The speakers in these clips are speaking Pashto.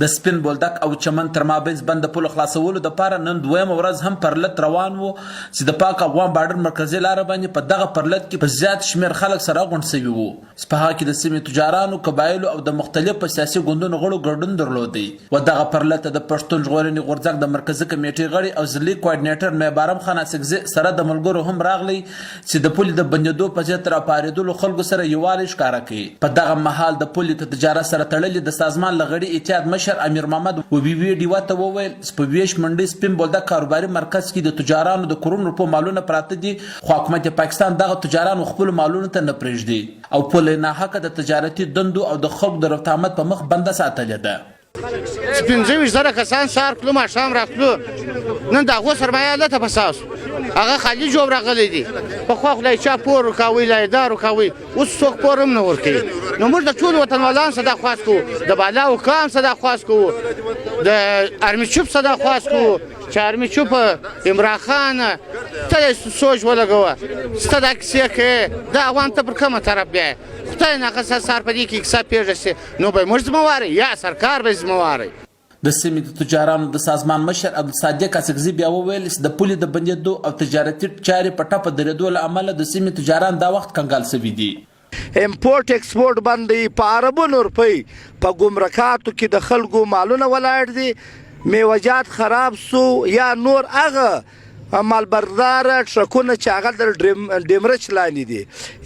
د سپین بولدک او چمن تر مابینځ بند د پل خلاصولو دپاره نن دویمه ورځ هم پرلت روان و چې د پاک افغان بارډر مرکزي لاره باندې په دغه پرلت کې په زیات شمېر خلک سره غونډ سوي وو. سپاها کې د سیمې تجارانو، قبایلو او د مختلفو سیاسي ګوندونو غړو ګډون درلودی و دغه پرلت د پښتون ژغورنې غورځنګ د مرکزي کمیټې غړي او ضلعي کوارډینیټر میبارم خان اسکزي سره د ملګرو هم راغلی چې د پولې د بندېدو په ضد راپارېدلو خلکو سره یووالی ښکاره کړي. په دغه مهال د پولې د تجارت سره تړلي د سازمان له غړي اتحاد مشر امیر محمد وبیبي ډیوا ته وویل په ویش منډي سپین بولدک کاروباري مرکز کې د تجارانو د کروڑو روپو مالونه پراته دي، خو حکومت پاکستان دغه تجارانو خپل مالونو ته نه پرېږدي او پولې ناحقه د تجارتي دندو او د خلکو د رفت آمد په مخ بنده ساتلې ده. 15 کسان سهار کلو ماښام راتلو، نن د هغو سرمایه هلته په ساسو هغه خالي جوب راغلی دي. پخوا خو لا یې چا پور ورکوي، لا یې دار ورکوي، اوس څوک پور هم نه ورکوي. نو موږ د ټولو وطنوالانو څخه دا خواست کوو، د بالا حکام څخه دا خواست کوو، د ارمي چوپ څخه دا خواست کوو چې ارمي چوپ عمران خان ته یې سوچ ولګوه، سته دا کیسې کوې دا عوام ته پر کومه طرف بیایې. خدای ناخواسته سهار په دې کې کیسه پېښه شي نو به یې موږ ذمهوار یا سرکار به یې ذمهوار. د سیمې د تجارانو د سازمان مشر عبدالصادق اسکزي بیا وویل چې د پولې د بندېدو او تجارتي چارې په ټپه درېدو له امله د سیمې تجاران دا وخت کنګال سوي دي. امپورټ ایکسپورټ باندې په اربونو روپۍ په ګمرکاتو کې د خلکو مالونه ولاړ دي، میوجات خراب سو یا نور هغه مالبردار ټرکونه چې هغه د ډیمرچ لاندې دي،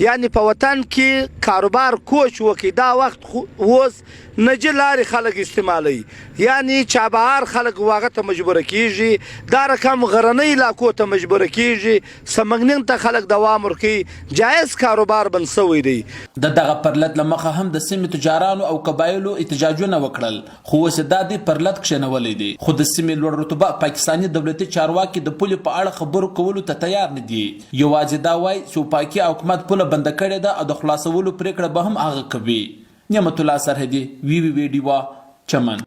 یعنی په وطن کې کاروبار کوچ وکړي. دا وخت اوس نجل لارې خلک استعمالوي، یعنی چابهار خلک واغه ته مجبوره کیږي، دا رقم غرنۍ علاقو ته مجبوره کیږي، سمنګنین ته خلک دوام ورکوي، جایز کاروبار بند سوی دی. د دغه پرلت له مخه هم د سیمې تجارانو او قبایلو احتجاجونه وکړل، خو اوس دا د پرلت کښېنولی دی. خو د سیمې لوړ رتبه پاکستاني دولتي چارواکي د پولې په اړه خبرو کولو ته تیار نه دي. یوازې دا وایي چې پاکي حکومت پوله بنده کړې ده او د خلاصولو پرېکړه به هم هغه کوي. نعمت الله سرحدي، وی ډیوا، چمن.